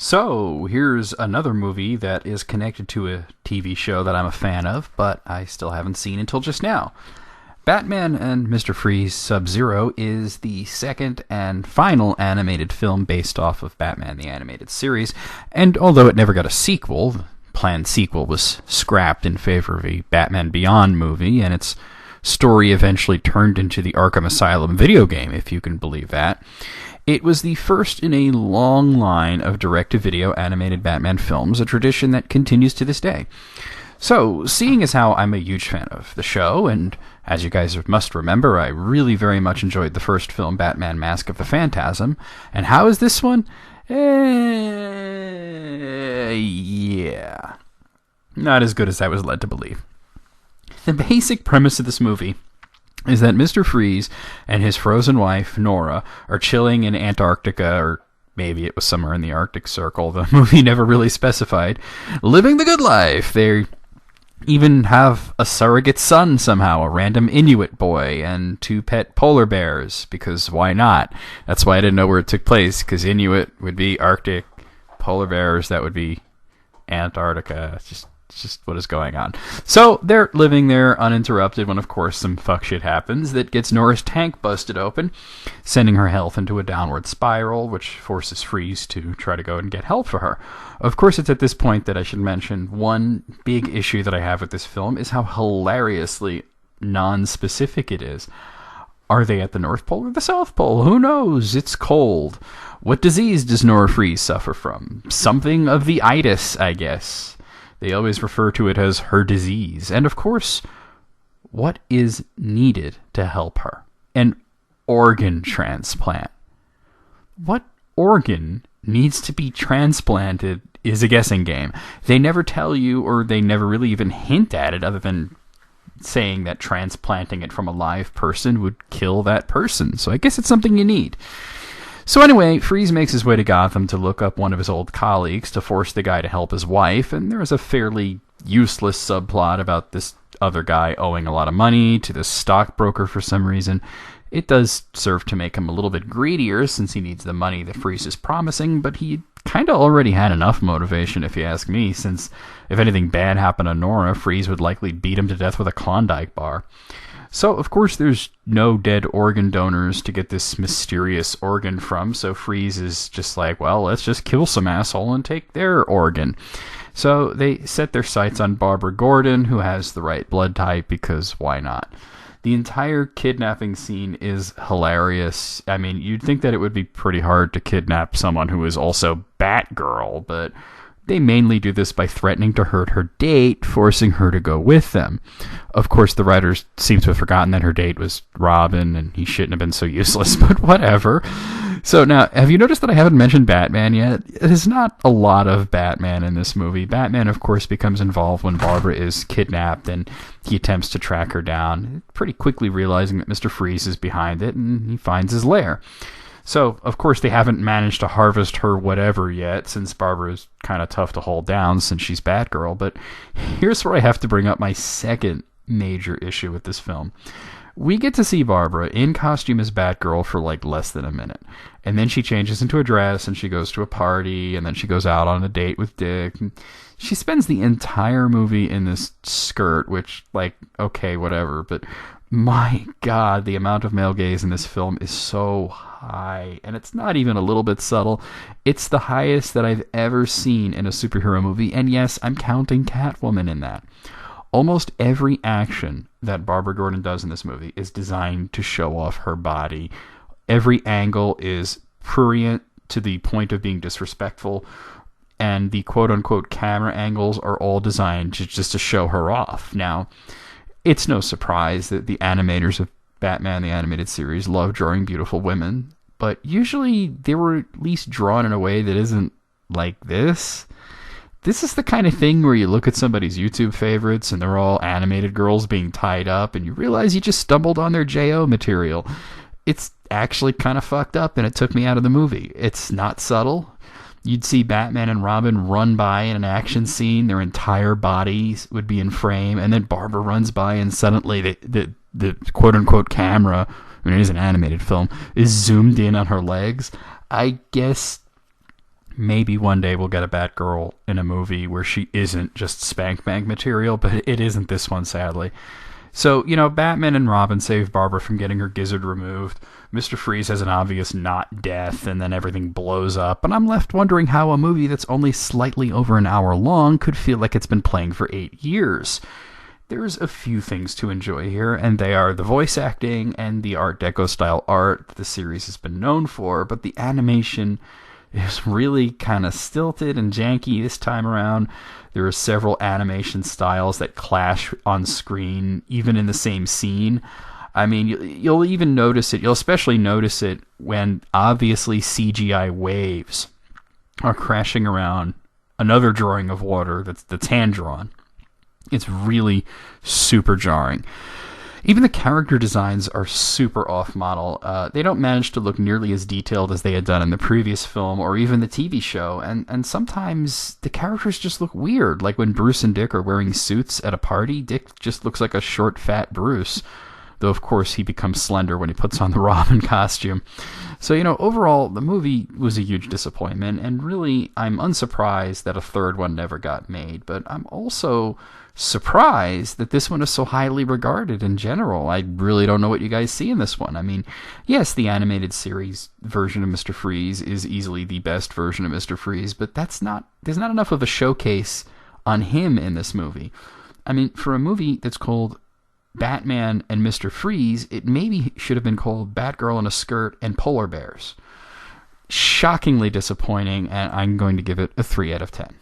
So, here's another movie that is connected to a TV show that I'm a fan of, but I still haven't seen until just now. Batman and Mr. Freeze Sub-Zero is the second and final animated film based off of Batman the Animated Series, and although it never got a sequel, the planned sequel was scrapped in favor of a Batman Beyond movie, and its story eventually turned into the Arkham Asylum video game, if you can believe that. It was the first in a long line of direct-to-video animated Batman films, a tradition that continues to this day. So, seeing as how I'm a huge fan of the show, and as you guys must remember, I really very much enjoyed the first film, Batman Mask of the Phantasm, and how is this one? Yeah. Not as good as I was led to believe. The basic premise of this movie is that Mr. Freeze and his frozen wife, Nora, are chilling in Antarctica, or maybe it was somewhere in the Arctic Circle. The movie never really specified. Living the good life. They even have a surrogate son somehow, a random Inuit boy, and 2 pet polar bears, because why not? That's why I didn't know where it took place, because Inuit would be Arctic, polar bears, that would be Antarctica. It's just what is going on. So they're living there uninterrupted when, of course, some fuck shit happens that gets Nora's tank busted open, sending her health into a downward spiral, which forces Freeze to try to go and get help for her. Of course, it's at this point that I should mention one big issue that I have with this film is how hilariously non-specific it is. Are they at the North Pole or the South Pole? Who knows? It's cold. What disease does Nora Freeze suffer from? Something of the itis, I guess. They always refer to it as her disease. And of course, what is needed to help her? An organ transplant. What organ needs to be transplanted is a guessing game. They never tell you, or they never really even hint at it, other than saying that transplanting it from a live person would kill that person. So I guess it's something you need. So anyway, Freeze makes his way to Gotham to look up one of his old colleagues to force the guy to help his wife, and there is a fairly useless subplot about this other guy owing a lot of money to this stockbroker for some reason. It does serve to make him a little bit greedier since he needs the money that Freeze is promising, but he kind of already had enough motivation, if you ask me, since if anything bad happened to Nora, Freeze would likely beat him to death with a Klondike bar. So, of course, there's no dead organ donors to get this mysterious organ from, so Freeze is just like, well, let's just kill some asshole and take their organ. So they set their sights on Barbara Gordon, who has the right blood type, because why not? The entire kidnapping scene is hilarious. I mean, you'd think that it would be pretty hard to kidnap someone who is also Batgirl, but they mainly do this by threatening to hurt her date, forcing her to go with them. Of course, the writers seem to have forgotten that her date was Robin, and he shouldn't have been so useless, but whatever. So now, have you noticed that I haven't mentioned Batman yet? There's not a lot of Batman in this movie. Batman, of course, becomes involved when Barbara is kidnapped, and he attempts to track her down, pretty quickly realizing that Mr. Freeze is behind it, and he finds his lair. So, of course, they haven't managed to harvest her whatever yet, since Barbara is kind of tough to hold down since she's Batgirl. But here's where I have to bring up my second major issue with this film. We get to see Barbara in costume as Batgirl for like less than a minute. And then she changes into a dress, and she goes to a party, and then she goes out on a date with Dick. She spends the entire movie in this skirt, which, like, okay, whatever, but my God, the amount of male gaze in this film is so high, and it's not even a little bit subtle. It's the highest that I've ever seen in a superhero movie, and yes, I'm counting Catwoman in that. Almost every action that Barbara Gordon does in this movie is designed to show off her body. Every angle is prurient to the point of being disrespectful, and the quote-unquote camera angles are all designed just to show her off. Now, it's no surprise that the animators of Batman the Animated Series love drawing beautiful women, but usually they were at least drawn in a way that isn't like this. This is the kind of thing where you look at somebody's YouTube favorites and they're all animated girls being tied up, and you realize you just stumbled on their J.O. material. It's actually kind of fucked up, and it took me out of the movie. It's not subtle. You'd see Batman and Robin run by in an action scene, their entire bodies would be in frame, and then Barbara runs by, and suddenly the quote-unquote camera, I mean, it is an animated film, is zoomed in on her legs. I guess Maybe one day we'll get a Batgirl in a movie where she isn't just spank bank material, but it isn't this one, sadly. So, Batman and Robin save Barbara from getting her gizzard removed. Mr. Freeze has an obvious not death, and then everything blows up. And I'm left wondering how a movie that's only slightly over an hour long could feel like it's been playing for 8 years. There's a few things to enjoy here, and they are the voice acting and the Art Deco style art that the series has been known for, but the animation is really kind of stilted and janky this time around. There are several animation styles that clash on screen, even in the same scene. I mean, you'll even notice it. You'll especially notice it when obviously CGI waves are crashing around another drawing of water that's hand-drawn. It's really super jarring. Even the character designs are super off-model. They don't manage to look nearly as detailed as they had done in the previous film or even the TV show. And sometimes the characters just look weird. Like when Bruce and Dick are wearing suits at a party, Dick just looks like a short, fat Bruce. Though, of course, he becomes slender when he puts on the Robin costume. So, overall, the movie was a huge disappointment. And really, I'm unsurprised that a third one never got made. But I'm also surprised that this one is so highly regarded in general. I really don't know what you guys see in this one. I mean, yes, the animated series version of Mr. Freeze is easily the best version of Mr. Freeze, but there's not enough of a showcase on him in this movie. I mean, for a movie that's called Batman and Mr. Freeze, it maybe should have been called Batgirl in a Skirt and Polar Bears. Shockingly disappointing, and I'm going to give it a 3 out of 10.